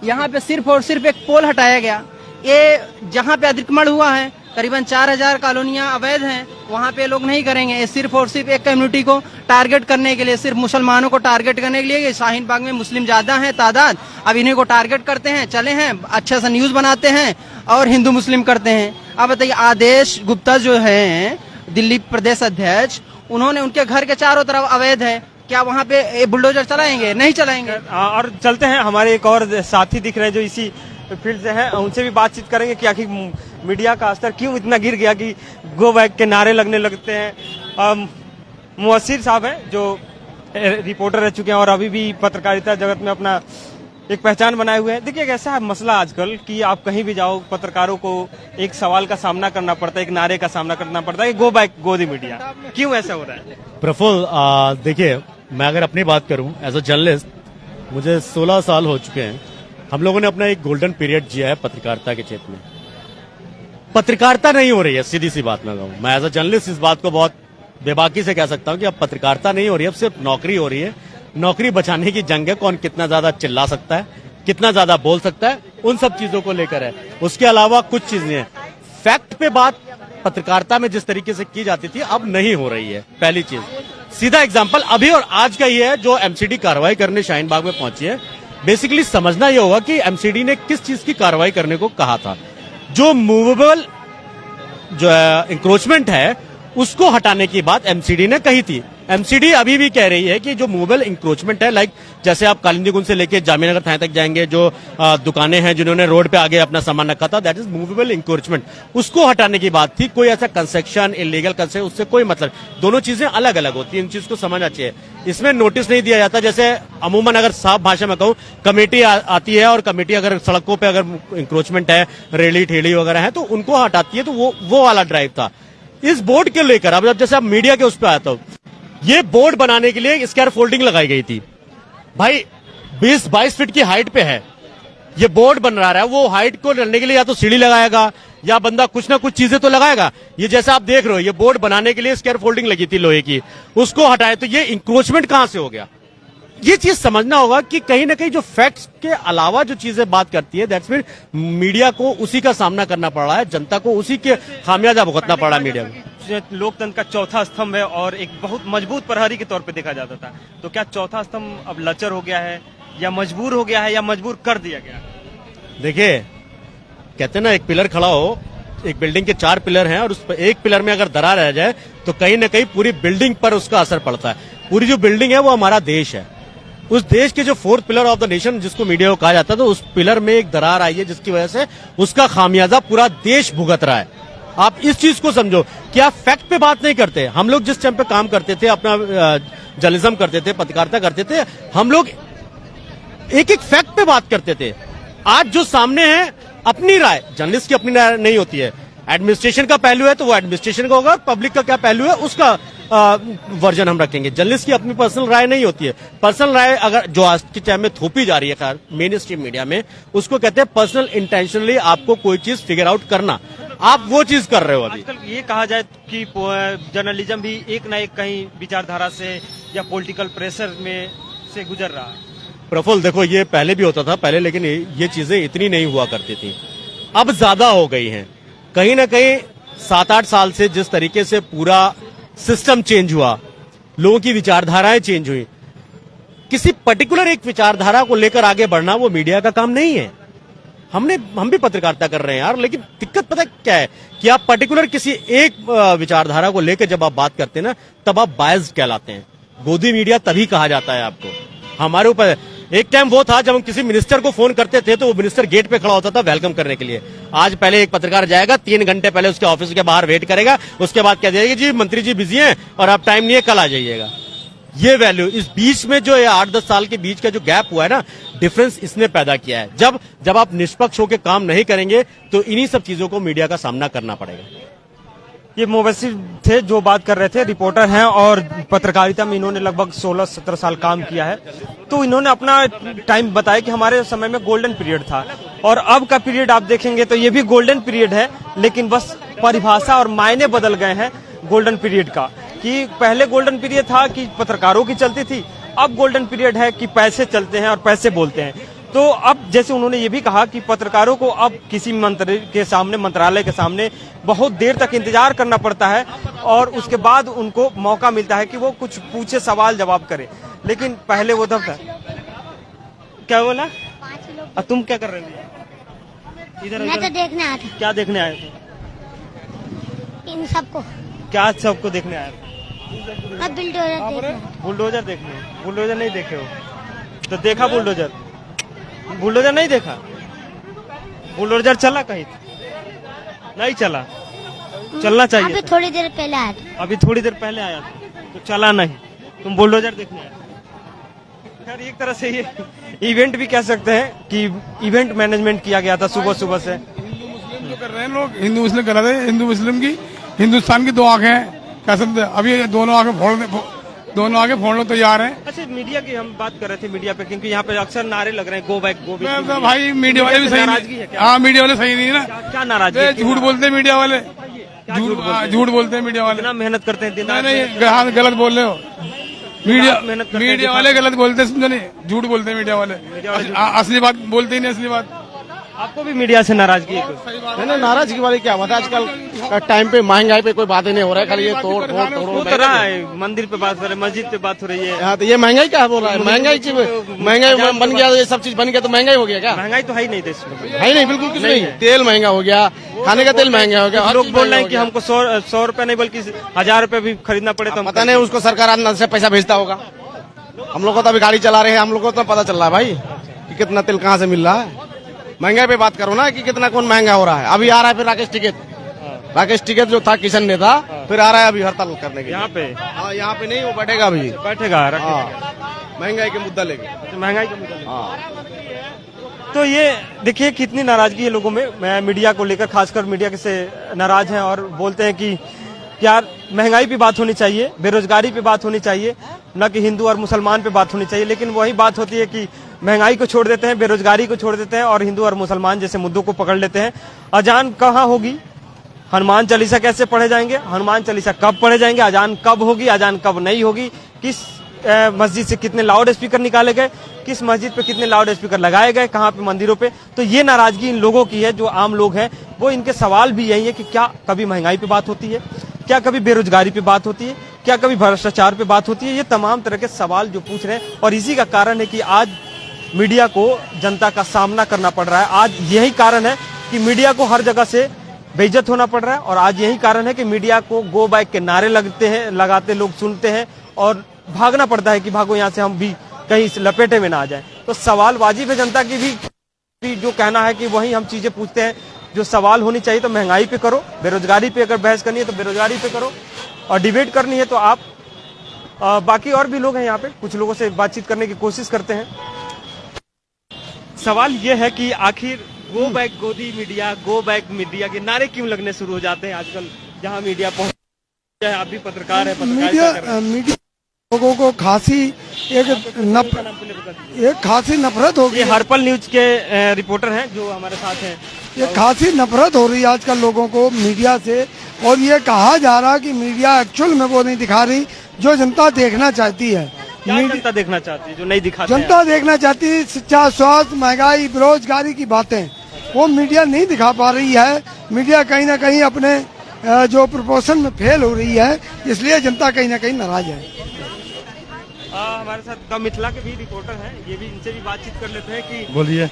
यहाँ पे सिर्फ और सिर्फ एक पोल हटाया गया। ये जहाँ पे अतिक्रमण हुआ है करीबन 4000 कॉलोनियां अवैध हैं, वहाँ पे लोग नहीं करेंगे। ये सिर्फ और सिर्फ एक कम्युनिटी को टारगेट करने के लिए, सिर्फ मुसलमानों को टारगेट करने के लिए। शाहीन बाग में मुस्लिम ज्यादा हैं तादाद, अब इन्हीं को टारगेट करते हैं, चले हैं अच्छा सा न्यूज बनाते हैं और हिंदू मुस्लिम करते हैं। अब बताइए, आदेश गुप्ता जो है दिल्ली प्रदेश अध्यक्ष, उन्होंने उनके घर के चारों तरफ अवैध है, क्या वहाँ पे बुलडोजर चलाएंगे? नहीं चलाएंगे। और चलते हैं, हमारे एक और साथी दिख रहे हैं जो इसी फील्ड से हैं, उनसे भी बातचीत करेंगे कि आखिर मीडिया का स्तर क्यों इतना गिर गया कि गो बैक के नारे लगने लगते हैं। मुअस्सिर साहब हैं जो रिपोर्टर रह चुके हैं और अभी भी पत्रकारिता जगत में अपना एक पहचान बनाए हुए हैं। देखिए, कैसा है मसला आजकल कि आप कहीं भी जाओ, पत्रकारों को एक सवाल का सामना करना पड़ता है, एक नारे का सामना करना पड़ता है कि गो बैक गो दी मीडिया। क्यों ऐसा हो रहा है? प्रफुल्ल, देखिए, मैं अगर अपनी बात करूं एज अ जर्नलिस्ट, मुझे 16 साल हो चुके हैं। हम लोगों ने अपना एक गोल्डन पीरियड जिया है पत्रकारिता के क्षेत्र में। पत्रकारिता नहीं हो रही है, सीधी सी बात मैं कहूं। मैं एज अ जर्नलिस्ट इस बात को बहुत बेबाकी से कह सकता हूं कि अब पत्रकारिता नहीं हो रही है, अब सिर्फ नौकरी हो रही है। नौकरी बचाने की जंग है, कौन कितना ज्यादा चिल्ला सकता है, कितना ज्यादा बोल सकता है, उन सब चीजों को लेकर है। उसके अलावा कुछ चीजें हैं। फैक्ट पे बात पत्रकारिता में जिस तरीके से की जाती थी अब नहीं हो रही है। पहली चीज, सीधा एग्जाम्पल अभी और आज का ये है, जो एमसीडी कार्रवाई करने शाहीन बाग में पहुंची है। बेसिकली समझना यह होगा कि एमसीडी ने किस चीज की कार्रवाई करने को कहा था। जो मूवेबल जो इंक्रोचमेंट है उसको हटाने की बात एमसीडी ने कही थी। एमसीडी अभी भी कह रही है कि जो मूवेबल इंक्रोचमेंट है, लाइक जैसे आप कालिंदी कुंज से लेके जामियानगर थाने तक जाएंगे, जो दुकानें हैं जिन्होंने रोड पे आगे अपना सामान रखा था, दैट इज मूवेबल इंक्रोचमेंट, उसको हटाने की बात थी। कोई ऐसा कंस्ट्रक्शन इलीगल कंस्ट्रक्शन उससे कोई मतलब, दोनों चीजें अलग अलग होती है, इन चीज को समझना चाहिए। इसमें नोटिस नहीं दिया जाता। जैसे अमूमन अगर साफ भाषा में कहूं, कमेटी आती है और कमेटी अगर सड़कों पर अगर इंक्रोचमेंट है, रेली ठेली वगैरह है तो उनको हटाती है, तो वो वाला ड्राइव था। इस बोर्ड के लेकर अब जैसे आप मीडिया के उस पर आया था, ये बोर्ड बनाने के लिए स्क्वायर फोल्डिंग लगाई गई थी। भाई 20-22 फीट की हाइट पे है, ये बोर्ड बन रहा है। वो हाइट को करने के लिए या तो सीढ़ी लगाएगा या बंदा कुछ ना कुछ चीजें तो लगाएगा। ये जैसा आप देख रहे हो, ये बोर्ड बनाने के लिए स्क्वायर फोल्डिंग लगी थी लोहे की, उसको हटाए तो ये इंक्रोचमेंट कहां से हो गया? ये चीज समझना होगा कि कहीं ना कहीं जो फैक्ट्स के अलावा जो चीजें बात करती है, दैट्स मीन मीडिया को उसी का सामना करना पड़ रहा है, जनता को उसी के खामियाजा भुगतना पड़ रहा है। मीडिया को लोकतंत्र का चौथा स्तंभ है और एक बहुत मजबूत प्रहरी के तौर पे देखा जाता था, तो क्या चौथा स्तंभ अब लचर हो गया है या मजबूर हो गया है या मजबूर कर दिया गया? देखिए, कहते हैं ना, एक पिलर खड़ा हो, एक बिल्डिंग के 4 पिलर हैं और उस पर एक पिलर में अगर दरार रह जाए तो कहीं ना कहीं पूरी बिल्डिंग पर उसका असर पड़ता है। पूरी जो बिल्डिंग है वो हमारा देश है। उस देश के जो 4th pillar of the nation जिसको मीडिया को कहा जाता है, तो उस पिलर में एक दरार आई है जिसकी वजह से उसका खामियाजा पूरा देश भुगत रहा है। आप इस चीज को समझो कि आप फैक्ट पे बात नहीं करते। हम लोग जिस टाइम पे काम करते थे, अपना जर्नलिज्म करते थे, पत्रकारिता करते थे, हम लोग एक एक फैक्ट पे बात करते थे। आज जो सामने है, अपनी राय, जर्नलिस्ट की अपनी राय नहीं होती है। एडमिनिस्ट्रेशन का पहलू है तो वो एडमिनिस्ट्रेशन का होगा, पब्लिक का क्या पहलू है उसका वर्जन हम रखेंगे। जर्नलिस्ट की अपनी पर्सनल राय नहीं होती है। पर्सनल राय अगर जो आज के टाइम में थोपी जा रही है मेन स्ट्रीम मीडिया में, उसको कहते हैं पर्सनल इंटेंशनली आपको कोई चीज फिगर आउट करना। आप वो चीज कर रहे हो। अभी आजकल ये कहा जाए कि जर्नलिज्म भी एक ना एक कहीं विचारधारा से या पॉलिटिकल प्रेशर में से गुजर रहा है। प्रफुल्ल, देखो, ये पहले भी होता था पहले, लेकिन ये चीजें इतनी नहीं हुआ करती थी, अब ज्यादा हो गई हैं। कहीं ना कहीं 7-8 साल से जिस तरीके से पूरा सिस्टम चेंज हुआ, लोगों की विचारधाराएं चेंज हुई। किसी पर्टिकुलर एक विचारधारा को लेकर आगे बढ़ना वो मीडिया का काम नहीं है। हम भी पत्रकारिता कर रहे हैं यार, लेकिन दिक्कत पता क्या है कि आप पर्टिकुलर किसी एक विचारधारा को लेकर जब आप बात करते हैं ना, तब आप बायस्ड कहलाते हैं। गोदी मीडिया तभी कहा जाता है आपको। हमारे ऊपर एक टाइम वो था जब हम किसी मिनिस्टर को फोन करते थे तो वो मिनिस्टर गेट पे खड़ा होता था वेलकम करने के लिए। आज पहले एक पत्रकार जाएगा, 3 घंटे पहले उसके ऑफिस के बाहर वेट करेगा, उसके बाद कह जाएगी जी मंत्री जी बिजी हैं और अब टाइम नहीं है, कल आ जाइएगा। ये वैल्यू इस बीच में जो 8-10 साल के बीच का जो गैप हुआ है ना, डिफरेंस इसने पैदा किया है। जब आप निष्पक्ष होकर काम नहीं करेंगे तो इन्हीं सब चीजों को मीडिया का सामना करना पड़ेगा। ये मोवस्सी थे जो बात कर रहे थे, रिपोर्टर हैं और पत्रकारिता में इन्होंने लगभग 16-17 साल काम किया है। तो इन्होंने अपना टाइम बताया कि हमारे समय में गोल्डन पीरियड था और अब का पीरियड आप देखेंगे तो ये भी गोल्डन पीरियड है, लेकिन बस परिभाषा और मायने बदल गए हैं गोल्डन पीरियड का। कि पहले गोल्डन पीरियड था कि पत्रकारों की चलती थी, अब गोल्डन पीरियड है कि पैसे चलते हैं और पैसे बोलते हैं। तो अब जैसे उन्होंने ये भी कहा कि पत्रकारों को अब किसी मंत्री के सामने, मंत्रालय के सामने बहुत देर तक इंतजार करना पड़ता है और उसके बाद उनको मौका मिलता है कि वो कुछ पूछे, सवाल जवाब करे। लेकिन पहले वो तब था। क्या बोला? तुम क्या कर रहे हो इधर? मैं तो देखने आया था। क्या देखने आए थे? इन सबको। क्या सबको देखने आए थे? बुलडोजर देखने। बुलडोजर नहीं देखे हो तो देखा बुलडोजर? बुलडोजर नहीं देखा? बुलडोजर चला कहीं? नहीं चला। चलना चाहिए। अभी थोड़ी देर पहले आया था। अभी थोड़ी देर पहले आया था तो चला नहीं, तुम बुलडोजर देखने आए। खैर एक तरह से ये इवेंट भी कह सकते हैं कि इवेंट मैनेजमेंट किया गया था सुबह सुबह से। हिंदू मुस्लिम जो कर रहे हैं लोग, हिंदू मुस्लिम कर रहे हैं। हिंदू मुस्लिम की, हिंदुस्तान की 2 आंखें हैं, कसम से अभी दोनों आंखें फोड़ने तैयार हैं। अच्छा, मीडिया की हम बात कर रहे थे मीडिया पे, क्योंकि यहाँ पे अक्सर नारे लग रहे हैं गो बैक गो बैक। भाई मीडिया वाले भी सही नहीं। हाँ, मीडिया वाले सही नहीं है ना। क्या नाराजगी? झूठ बोलते हैं मीडिया वाले, झूठ बोलते हैं मीडिया वाले। इतना मेहनत करते हैं। नहीं, गलत बोल रहे हो। मीडिया वाले गलत बोलते हैं, समझो नहीं, झूठ बोलते हैं मीडिया वाले। असली बात बोलते ही नहीं, असली बात। आपको भी मीडिया से नाराजगी है? नहीं, नाराजगी वाली क्या बात है। आजकल टाइम पे महंगाई पे कोई बात ही नहीं हो रहा है, खाली ये तोड़ रहा है। मंदिर पे बात हो रही है, मस्जिद पे बात हो रही है। हाँ, तो ये महंगाई क्या बोल रहा है? महंगाई बन गया, ये सब चीज बन गया तो महंगाई हो गया क्या? महंगाई तो है ही नहीं देश में। है नहीं, बिल्कुल कुछ नहीं। तेल महंगा हो गया, खाने का तेल महंगा हो गया। लोग बोल रहे हैं कि हमको 100 रुपए नहीं बल्कि 1000 रुपए भी खरीदना पड़े तो पता नहीं उसको सरकार अंदर से पैसा भेजता होगा। हम लोग को तो अभी गाड़ी चला रहे हैं, हम लोग को तो पता चल रहा है भाई कि कितना तेल कहाँ से मिल रहा है। महंगाई पे बात करो ना कि कितना कौन महंगा हो रहा है। अभी आ रहा है फिर राकेश टिकैत जो था किशन नेता, फिर आ रहा है अभी हड़ताल करने के यहाँ पे। हाँ, यहाँ पे नहीं, वो बैठेगा अभी, बैठेगा महंगाई के मुद्दा लेके। महंगाई का मुद्दा। तो ये देखिए कितनी नाराजगी है लोगों में। मैं मीडिया को लेकर, खासकर मीडिया के से नाराज हैं और बोलते हैं कि यार महंगाई पे बात होनी चाहिए, बेरोजगारी पे बात होनी चाहिए, न कि हिंदू और मुसलमान पे बात होनी चाहिए। लेकिन वही बात होती है कि महंगाई को छोड़ देते हैं, बेरोजगारी को छोड़ देते हैं और हिंदू और मुसलमान जैसे मुद्दों को पकड़ लेते हैं। अजान कहाँ होगी? हनुमान चालीसा कैसे पढ़े जाएंगे? हनुमान चालीसा कब पढ़े जाएंगे? अजान कब होगी? अजान कब नहीं होगी? किस मस्जिद से कितने लाउड स्पीकर निकाले गए? किस मस्जिद पे कितने लाउड स्पीकर लगाए गए? कहाँ पे मंदिरों पे? तो ये नाराजगी इन लोगों की है जो आम लोग हैं। वो इनके सवाल भी यही है कि क्या कभी महंगाई पे बात होती है? क्या कभी बेरोजगारी पे बात होती है? क्या कभी भ्रष्टाचार पे बात होती है? ये तमाम तरह के सवाल जो पूछ रहे हैं और इसी का कारण है कि आज मीडिया को जनता का सामना करना पड़ रहा है। आज यही कारण है कि मीडिया को हर जगह से बेइज्जत होना पड़ रहा है और आज यही कारण है कि मीडिया को गो बैक के नारे लगाते लोग सुनते हैं और भागना पड़ता है कि भागो यहाँ से, हम भी कहीं इस लपेटे में ना आ जाए। तो सवाल वाजिब है जनता की भी जो कहना है कि वही हम चीजें पूछते हैं जो सवाल होनी चाहिए। तो महंगाई पे करो, बेरोजगारी पे अगर बहस करनी है तो बेरोजगारी पे करो और डिबेट करनी है तो आप बाकी और भी लोग हैं यहाँ पे, कुछ लोगों से बातचीत करने की कोशिश करते हैं। सवाल ये है कि आखिर गो बैक गोदी मीडिया, गो बैक मीडिया के नारे क्यों लगने शुरू हो जाते हैं आजकल जहां मीडिया पहुंच जाए? आप भी पत्रकार है, मीडिया लोगों को खासी नफरत हो गई। ये हर्पल न्यूज के रिपोर्टर हैं जो हमारे साथ हैं। ये खासी नफरत हो रही है आजकल लोगों को मीडिया से और ये कहा जा रहा है कि मीडिया एक्चुअल में वो नहीं दिखा रही जो जनता देखना चाहती है। क्या जनता देखना चाहती है जो नहीं दिखाती? जनता देखना चाहती है शिक्षा, स्वास्थ्य, महंगाई, बेरोजगारी की बातें, वो मीडिया नहीं दिखा पा रही है। मीडिया कहीं ना कहीं अपने जो प्रोपोर्शन में फेल हो रही है, इसलिए जनता कहीं ना कहीं नाराज है। हमारे साथ द मिथिला के भी रिपोर्टर हैं, ये भी इनसे भी बातचीत कर लेते हैं कि बोलिए।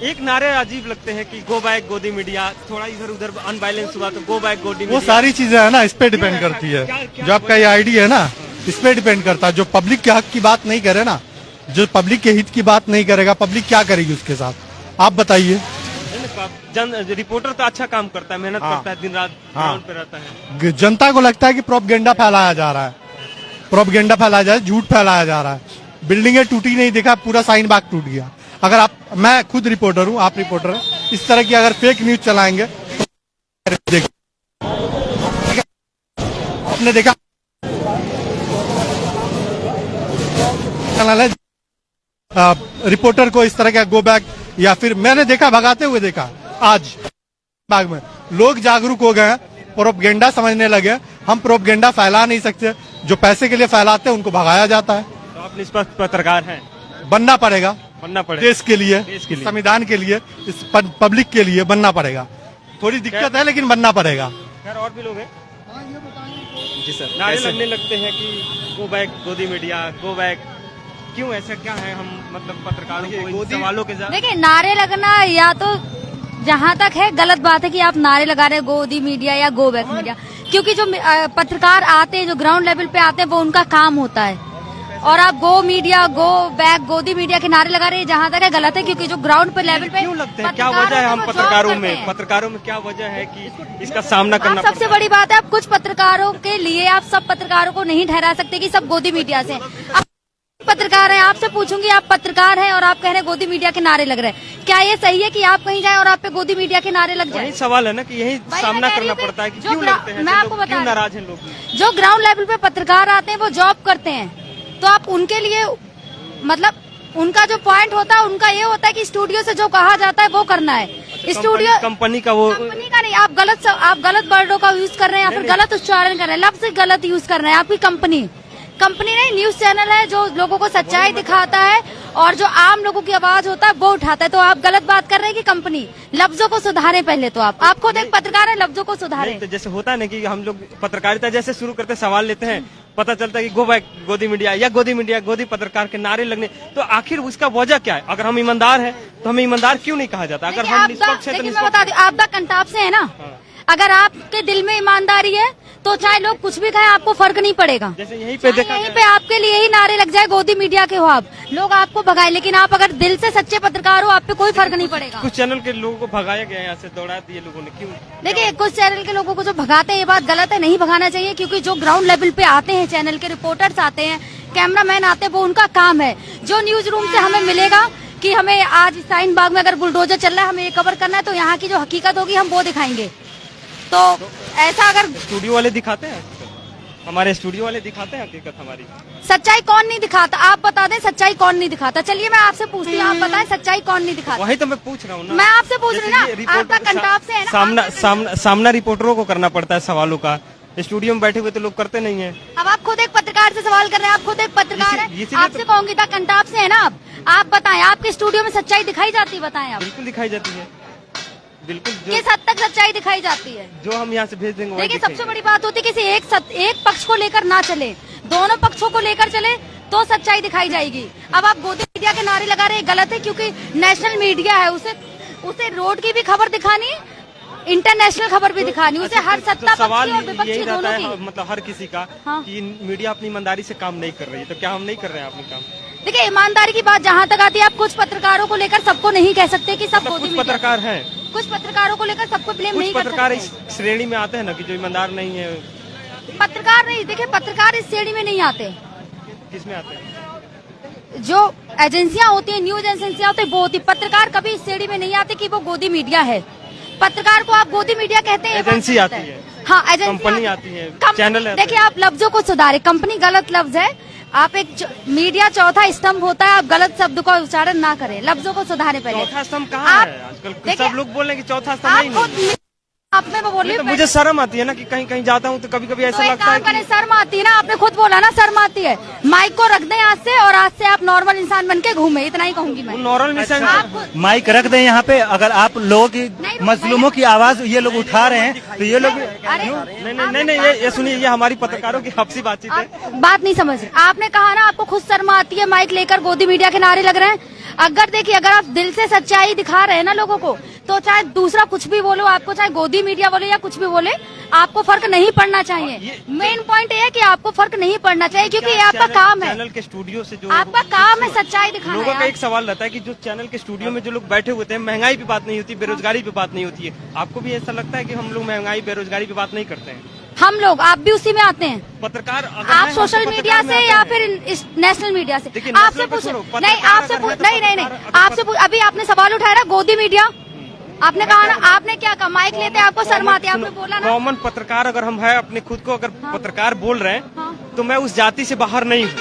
एक नारे अजीब लगते हैं कि गो बैक गोदी मीडिया, थोड़ा इधर उधर अनबैलेंस हुआ तो गो बैक गोदी वो मीडिया। सारी चीजें है ना, इस पे डिपेंड करती है। जो आपका ये आईडी है ना, इस पे डिपेंड करता है। जो पब्लिक के हक की बात नहीं करे ना, जो पब्लिक के हित की बात नहीं करेगा, पब्लिक क्या करेगी उसके साथ, आप बताइए। रिपोर्टर तो अच्छा काम करता है, मेहनत करता है, दिन रात ग्राउंड पे रहता है। जनता को लगता है कि प्रोपगेंडा फैलाया जा रहा है, प्रोपगेंडा फैलाया जा रहा है, झूठ फैलाया जा रहा है। बिल्डिंगें टूटी नहीं, देखा पूरा साइन बाग टूट गया। अगर आप, मैं खुद रिपोर्टर हूँ, आप रिपोर्टर हैं, इस तरह की अगर फेक न्यूज चलाएंगे तो आपने देखा रिपोर्टर को इस तरह का गो बैक, या फिर मैंने देखा भगाते हुए देखा आज बाग में। लोग जागरूक हो गए हैं, प्रोपगेंडा समझने लगे। हम प्रोपगेंडा फैला नहीं सकते, जो पैसे के लिए फैलाते हैं उनको भगाया जाता है। तो आप निष्पक्ष पत्रकार हैं, बनना पड़ेगा देश के लिए, संविधान के लिए, इस पब्लिक के लिए बनना पड़ेगा। थोड़ी दिक्कत है लेकिन बनना पड़ेगा। खैर और भी लोग हैं जी सर, नारे लगने लगते हैं कि गो बैक गोदी मीडिया, गो बैक। क्यों ऐसा क्या है, हम मतलब पत्रकारों को इन सवालों के साथ? देखिए, नारे लगना या तो जहाँ तक है गलत बात है कि आप नारे लगा रहे हैं गोदी मीडिया या गो बैक मीडिया, क्योंकि जो पत्रकार आते हैं, जो ग्राउंड लेवल पे आते हैं, वो उनका काम होता है। और आप गो मीडिया, गो बैक, गोदी मीडिया के नारे लगा रहे हैं, जहाँ तक है गलत है, क्योंकि जो ग्राउंड पे लेवल पे क्यों लगते हैं, क्या वजह है? हम पत्रकारों में क्या वजह है कि इसका सामना करना? सबसे बड़ी बात है, आप कुछ पत्रकारों के लिए आप सब पत्रकारों को नहीं ठहरा सकते कि सब गोदी मीडिया से। आप पत्रकार हैं, आपसे पूछूंगी, आप पत्रकार हैं और आप कह रहे हैं गोदी मीडिया के नारे लग रहे हैं, क्या ये सही है कि आप कहीं जाएं और आप पे गोदी मीडिया के नारे लग जाए? यही सवाल है ना कि यही सामना करना पड़ता है कि क्यों लगते हैं, मैं आपको बता, क्यों नाराज हैं लोग? जो ग्राउंड लेवल पे पत्रकार आते हैं वो जॉब करते हैं, तो आप उनके लिए मतलब उनका जो पॉइंट होता है उनका ये होता है कि स्टूडियो से जो कहा जाता है वो करना है। स्टूडियो कंपनी का वो, कंपनी का नहीं, आप गलत वर्डों का यूज कर रहे हैं या फिर गलत उच्चारण कर रहे हैं, लफ्ज गलत यूज कर रहे हैं। आपकी कंपनी नहीं, न्यूज चैनल है जो लोगों को सच्चाई दिखाता है और जो आम लोगों की आवाज होता है वो उठाता है। तो आप गलत बात कर रहे हैं कि कंपनी, लफ्जों को सुधारें पहले तो आप खुद एक पत्रकार है, लफ्जों को सुधारें। तो जैसे होता है ना कि हम लोग पत्रकारिता जैसे शुरू करते सवाल लेते हैं, पता चलता है कि गो बैक गोदी मीडिया या गोदी मीडिया गोदी पत्रकार के नारे लगने, तो आखिर उसका वजह क्या है? अगर हम ईमानदार हैं तो हमें ईमानदार क्यों नहीं कहा जाता? अगर हम निष्पक्ष हैं तो मैं बता दूं, आपदा कंटाप से है ना, अगर आपके दिल में ईमानदारी है तो चाहे लोग कुछ भी कहें आपको फर्क नहीं पड़ेगा। जैसे यहीं पे आपके लिए ही नारे लग जाए गोदी मीडिया के हो आप, लोग आपको भगाए, लेकिन आप अगर दिल से सच्चे पत्रकार हो आप पे कोई फर्क नहीं पड़ेगा। कुछ चैनल के लोगों को भगाया गया, यहाँ से दौड़ा दिए लोगों ने, क्यों? देखिए, कुछ चैनल के लोगों को जो भगाते हैं ये बात गलत है, नहीं भगाना चाहिए, क्योंकि जो ग्राउंड लेवल पे आते हैं, चैनल के रिपोर्टर्स आते हैं, कैमरामैन आते हैं, वो उनका काम है। जो न्यूज रूम से हमें मिलेगा कि हमें आज शाहीन बाग में अगर बुलडोजर चल रहा है, हमें ये कवर करना है, तो यहाँ की जो हकीकत होगी हम वो दिखाएंगे। तो ऐसा अगर स्टूडियो वाले दिखाते हैं, हमारे स्टूडियो वाले दिखाते हैं हकीकत हमारी, सच्चाई कौन नहीं दिखाता? आप बता दें सच्चाई कौन नहीं दिखाता। चलिए मैं आपसे पूछती हूँ, आप बताएं सच्चाई कौन नहीं दिखाता? वही तो मैं पूछ रहा हूँ ना, मैं आपसे पूछ रही ना, आपका कंटाप से है ना, सामना रिपोर्टरों को करना पड़ता है सवालों का। स्टूडियो में बैठे हुए तो लोग करते नहीं है। अब आप खुद एक पत्रकार से सवाल कर रहे हैं, आप खुद एक पत्रकार हैं, आपसे कहूंगी था कंटाप से है ना आप बताएं, आपके स्टूडियो में सच्चाई दिखाई जाती है? बताएं आप। बिल्कुल दिखाई जाती है, बिल्कुल। किस हद तक सच्चाई दिखाई जाती है? जो हम यहाँ से भेज देंगे। देखिए, सबसे बड़ी बात होती है किसी एक पक्ष को लेकर ना चले, दोनों पक्षों को लेकर चले तो सच्चाई दिखाई जाएगी। अब आप गोदी मीडिया के नारे लगा रहे हैं, गलत है, क्योंकि नेशनल मीडिया है, उसे रोड की भी खबर दिखानी, इंटरनेशनल खबर भी दिखानी, उसे हर सत्ता पक्षी और विपक्षी दोनों की, मतलब हर किसी का कि मीडिया अपनी ईमानदारी से काम नहीं कर रही है, तो क्या हम नहीं कर रहे हैं अपनी काम? देखिए, ईमानदारी की बात जहाँ तक आती है, आप कुछ पत्रकारों को लेकर सबको नहीं कह सकते कि सब गोदी मीडिया, पत्रकार हैं, कुछ पत्रकारों को लेकर सबको ब्लेम नहीं कर सकते। पत्रकार इस श्रेणी में आते हैं ना कि जो ईमानदार नहीं है। पत्रकार नहीं, देखिए पत्रकार इस श्रेणी में नहीं आते। किसमें आते हैं? जो एजेंसियां होती है, न्यूज एजेंसियां होती है, वो होती। पत्रकार कभी इस श्रेणी में नहीं आते कि वो गोदी मीडिया है। पत्रकार को आप गोदी मीडिया कहते हैं, एजेंसी आती है, हाँ एजेंसी, कंपनी आती है, चैनल। देखिए, आप लफ्जों को सुधारे, कंपनी गलत लफ्ज है, आप एक मीडिया चौथा स्तंभ होता है, आप गलत शब्द का उच्चारण ना करें, लफ्जों को सुधारे पहले। चौथा स्तंभ कहाँ है आजकल? सब लोग बोल रहे हैं कि चौथा स्तंभ नहीं। आप में मैं बोल रही तो हूँ। मुझे शर्म आती है ना कि कहीं कहीं जाता हूँ तो कभी कभी ऐसा तो एक लगता है काम करें, कि शर्म आती है ना, आपने खुद बोला ना शर्म आती है। माइक को रख दें आज से, और आज से आप नॉर्मल इंसान बन के घूमे, इतना ही कहूंगी मैं। नॉर्मल मिशन आप माइक रख दें यहाँ पे। अगर आप लोगों की नहीं, मजलूमों की आवाज ये लोग उठा रहे हैं तो ये लोग अरे नहीं, ये सुनिए, ये हमारी पत्रकारों की आपसी बातचीत है। आप बात नहीं समझ रहे। आपने कहा ना आपको खुद शर्म आती है, माइक लेकर गोदी मीडिया के नारे लग रहे हैं। अगर देखिए, अगर आप दिल से सच्चाई दिखा रहे हैं ना लोगों को, तो चाहे दूसरा कुछ भी बोलो, आपको चाहे गोदी मीडिया बोले या कुछ भी बोले, आपको फर्क नहीं पड़ना चाहिए। मेन पॉइंट ये है कि आपको फर्क नहीं पड़ना चाहिए, क्योंकि ये आपका काम है। चैनल के स्टूडियो से जो आपका काम है सच्चाई दिखाना। लोगों का यार। एक सवाल रहता है कि जो चैनल के स्टूडियो में जो लोग बैठे हुए थे, महंगाई पे बात नहीं होती, बेरोजगारी पे बात नहीं होती है। आपको भी ऐसा लगता है कि हम लोग महंगाई बेरोजगारी पे बात नहीं करते हैं? हम लोग, आप भी उसी में आते हैं। पत्रकार आप सोशल मीडिया से या फिर इस नेशनल मीडिया से? देखिए, आपसे नेशनल पे पूछ छोड़ो, नहीं, पत्रकार आपसे अगर है तो नहीं, पत्रकार- आपसे अभी आपने सवाल उठाया ना गोदी मीडिया, आपने कहा ना, आपने क्या कहा, माइक लेते आपको शर्म आती है, आपने बोला ना। कॉमन पत्रकार अगर हम है, अपने खुद को अगर पत्रकार बोल रहे हैं, हाँ। तो मैं उस जाति से बाहर नहीं हूँ,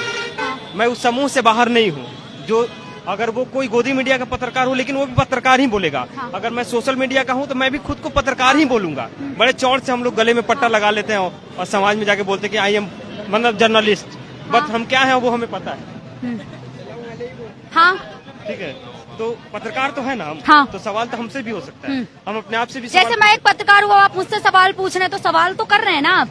मैं उस समूह से बाहर नहीं हूँ। जो अगर वो कोई गोदी मीडिया का पत्रकार हो, लेकिन वो भी पत्रकार ही बोलेगा। अगर मैं सोशल मीडिया का हूँ तो मैं भी खुद को पत्रकार ही बोलूंगा। बड़े चौड़ से हम लोग गले में पट्टा लगा लेते हैं और समाज में जाके बोलते हैं कि आई एम मतलब जर्नलिस्ट, बट हम क्या है वो हमें पता है। हाँ, ठीक है, तो पत्रकार तो है ना हम। हाँ। तो सवाल तो हमसे भी हो सकता है, हम अपने आप से भी जैसे सवाल, मैं एक पत्रकार हूँ, आप मुझसे सवाल पूछ रहे हैं, तो सवाल तो कर रहे हैं ना आप।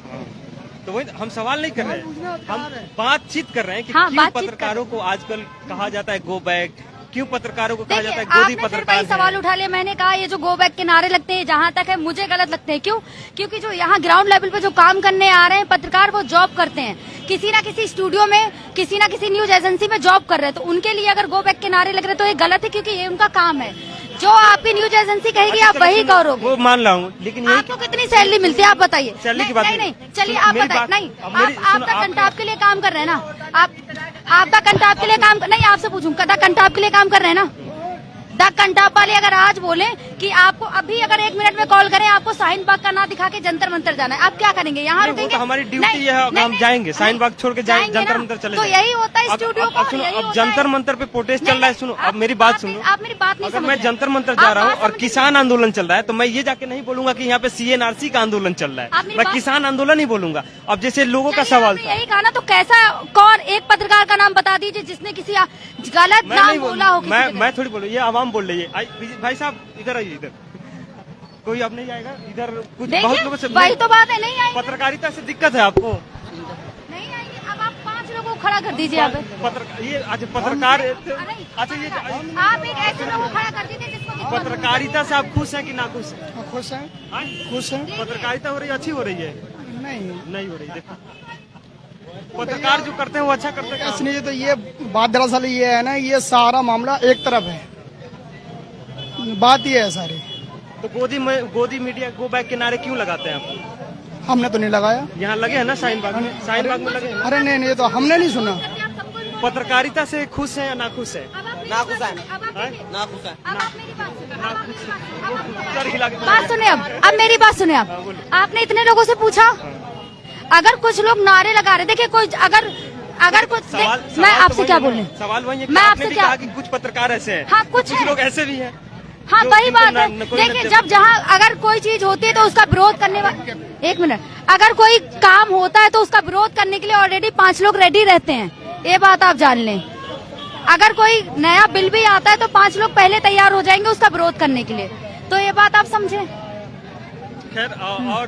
तो वही हम सवाल नहीं कर रहे हैं, हम बातचीत कर रहे हैं कि हाँ, क्यों बातचीत पत्रकारों को आजकल कहा जाता है गो बैक, क्यों पत्रकारों को कहा देखिए, जाता है गोदी आपने फिर पत्रकार वही सवाल हैं। उठा लिया। मैंने कहा ये जो गो बैक के नारे लगते हैं, जहाँ तक है मुझे गलत लगते हैं। क्यों? क्योंकि जो यहाँ ग्राउंड लेवल पे जो काम करने आ रहे हैं पत्रकार, वो जॉब करते हैं, किसी ना किसी स्टूडियो में, किसी ना किसी न्यूज एजेंसी में जॉब कर रहे हैं। तो उनके लिए अगर गो बैक के नारे लग रहे हैं तो ये गलत है, क्योंकि ये उनका काम है। जो आपकी न्यूज एजेंसी कहेगी आप वही करोगे। वो मान रहा हूँ, लेकिन यही आपको कितनी सैलरी मिलती है आप बताइए? सैलरी की बात नहीं, नहीं। नहीं, चलिए आप मेरी बताइए। बात- नहीं, अब मेरी- आप सुनो, द आप- कंटाप के लिए काम कर रहे हैं ना? आप द कंटाप के लिए काम नहीं, आपसे पूछूं, द कंटाप के लिए काम कर रहे हैं ना? द कंटाप वाले अगर आज बोले कि आपको अभी अगर 1 मिनट में कॉल करें, आपको शाहीन बाग का ना दिखा के जंतर मंतर जाना है, आप क्या करेंगे? यहाँ नहीं, वो रुकेंगे? तो हमारी ड्यूटी नहीं, है, अगर नहीं, हम नहीं, जाएंगे शाहीन बाग छोड़ के जाएंगे जंतर ना? मंतर चले तो जाएंगे। यही होता है अब- स्टूडियो अब को, सुनो, यही अब होता है। जंतर मंतर पे प्रोटेस्ट चल नहीं, रहा है। सुनो, आप- अब मेरी बात आप सुनो। आप मेरी बात नहीं अगर समझ मैं रहे। जंतर मंतर आप जा रहा हूँ बात और समझ- किसान आंदोलन चल रहा है, तो मैं ये जाके नहीं बोलूंगा कि यहाँ पे CNRC का आंदोलन चल रहा आप है, मेरी मैं बात- किसान आंदोलन ही बोलूंगा। अब जैसे लोगों का चलिए, सवाल आपने था, यही कहा ना, तो कैसा कौन एक पत्रकार का नाम बता दीजिए जिसने किसी गलत मैं नाम नहीं बोला हो किसी जगह। मैं थोड़ी बोलूँ, ये आवाम बोल रही है। भाई साहब इधर आइए, इधर कोई अब नहीं आएगा इधर। कुछ बहुत लोगों से देखिए, वही तो बात है, नहीं आएंगे, पत्रकारिता से दिक्कत है आपको। नहीं आएंगे। अब आप 5 लोगों को खड़ा कर दीजिए यहाँ पे। ये अच्छा पत्रकार, अच्छा ये आप एक ऐसे लोगों को खड़ा कर दीजिए जिसको कि- पत्रकारिता से आप खुश हैं कि ना खुश हैं? खुश है, हाँ? खुश है। पत्रकारिता हो रही है, अच्छी हो रही है? नहीं, नहीं हो रही। देखो पत्रकार जो करते हैं वो अच्छा करते हैं। इसलिए तो ये बात दरअसल ये है ना, ये सारा मामला एक तरफ है, बात ये है सारी। तो गोदी मीडिया गो बैक के नारे क्यों लगाते हैं आप? हमने तो नहीं लगाया। यहाँ लगे हैं ना शाहीन बाग में? शाहीन बाग में लगे हैं ना? अरे नहीं, ये तो हमने नहीं सुना। पत्रकारिता से खुश है या ना खुश है? ना खुश है, ना खुश है। अब आप मेरी बात सुनिए, अब आप मेरी बात सुनिए। सर हिला के- बात सुनिए, अब मेरी बात सुनिए। आप आपने इतने लोगों से पूछा, अगर कुछ लोग नारे लगा रहे, देखिए कोई अगर कुछ मैं आपसे क्या बोल रही हूँ? सवाल वही है कि मैं आपने आपसे भी क्या- कहा कि कुछ पत्रकार ऐसे हैं, हाँ, कुछ कुछ है। लोग ऐसे भी हैं। हाँ, जो वही जिनको बात है। कोई देखिए, नजर- जब जहाँ अगर कोई चीज होती है तो उसका विरोध करने वाले, 1 मिनट, अगर कोई काम होता है तो उसका विरोध करने के लिए ऑलरेडी 5 लोग रेडी रहते हैं, ये बात आप जान लें। अगर कोई नया बिल भी आता है तो 5 लोग पहले तैयार हो जाएंगे उसका विरोध करने के लिए, तो ये बात आप समझे। खैर और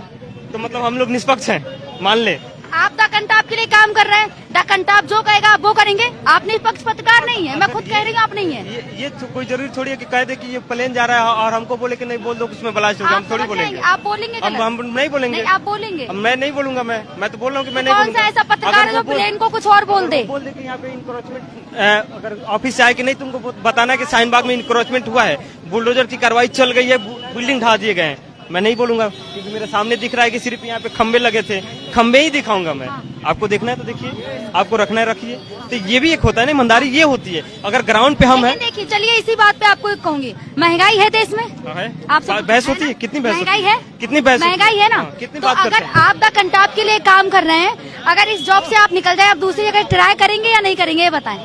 तो मतलब हम लोग निष्पक्ष हैं, मान ले। आप द कंटाप के लिए काम कर रहे हैं, द कंटाप जो कहेगा आप वो करेंगे। आप निष्पक्ष पत्रकार नहीं है, मैं खुद कह रही हूँ आप नहीं है। ये तो कोई जरूरी थोड़ी है कि कह दे कि ये प्लेन जा रहा है और हमको बोले कि नहीं बोल दो उसमें ब्लास्ट हो गया, हम आप थोड़ी समझ बोलेंगे। जाएंगे, आप बोलेंगे गलत। हम नहीं बोलेंगे। नहीं, आप बोलेंगे। अब मैं नहीं बोलूंगा, मैं तो बोल रहा हूँ कि मैं नहीं कौन बोलूंगा। सा ऐसा पत्रकार है जो प्लेन को कुछ और बोल दे? बोल दे कि यहाँ पे इंक्रोचमेंट, अगर ऑफिस से आए कि नहीं तुमको बताना है कि शाहीन बाग में इंक्रोचमेंट हुआ है, बुलडोजर की कार्रवाई चल गई है, बिल्डिंग ढा दिए गए हैं। मैं नहीं बोलूंगा क्योंकि मेरे सामने दिख रहा है कि सिर्फ यहाँ पे खंबे लगे थे, खंबे ही दिखाऊंगा मैं। आपको देखना है तो देखिए, आपको रखना है रखिए। तो ये भी एक होता है ना, ईमानदारी ये होती है। अगर ग्राउंड पे हम हैं, लेकिन देखिए, चलिए इसी बात पे आपको एक कहूंगी, महंगाई है देश में। आपसे बहस होती है, कितनी बहस महंगाई होती है, कितनी बहस होती महंगाई है ना। हाँ, कितनी तो बात करते अगर हैं? आप द कंटाप के लिए काम कर रहे हैं, अगर इस जॉब से आप निकल जाए, आप दूसरी जगह ट्राई करेंगे या नहीं करेंगे, ये बताएं।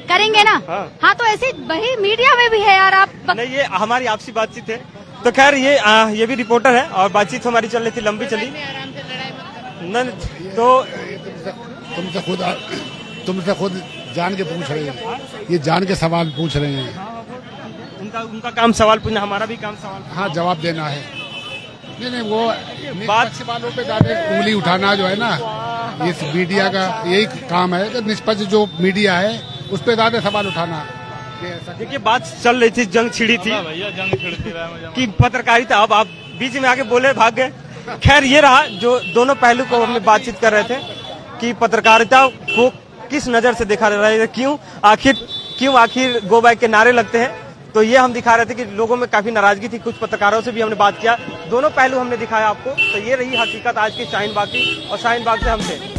करेंगे ना? हाँ। हाँ, तो ऐसी वही मीडिया में भी है यार। आप नहीं, ये हमारी आपसी बातचीत है। तो खैर ये भी रिपोर्टर है और बातचीत हमारी चल रही थी, लंबी चली न, तो तुमसे खुद जान के पूछ रहे हैं, ये जान के सवाल पूछ रहे हैं। उनका काम सवाल पूछना, हमारा भी काम सवाल। हाँ, जवाब देना है। नहीं वो निष्पक्ष वालों पे ज्यादा उंगली उठाना जो है ना, इस मीडिया का यही काम है कि निष्पक्ष जो मीडिया है उस पे ज्यादा सवाल उठाना। देखिए बात चल रही थी, जंग छिड़ी थी कि पत्रकारिता, अब आप बीच में आके बोले भाग गए। खैर ये रहा जो दोनों पहलू को हमने बातचीत कर रहे थे कि पत्रकारिता को किस नजर से देखा जा रहा है, क्यों आखिर गो बैक के नारे लगते हैं। तो ये हम दिखा रहे थे कि लोगों में काफी नाराजगी थी, कुछ पत्रकारों से भी हमने बात किया, दोनों पहलू हमने दिखाया आपको। तो ये रही हकीकत आज की शाहीन बाग की, और शाहीन बाग से हमसे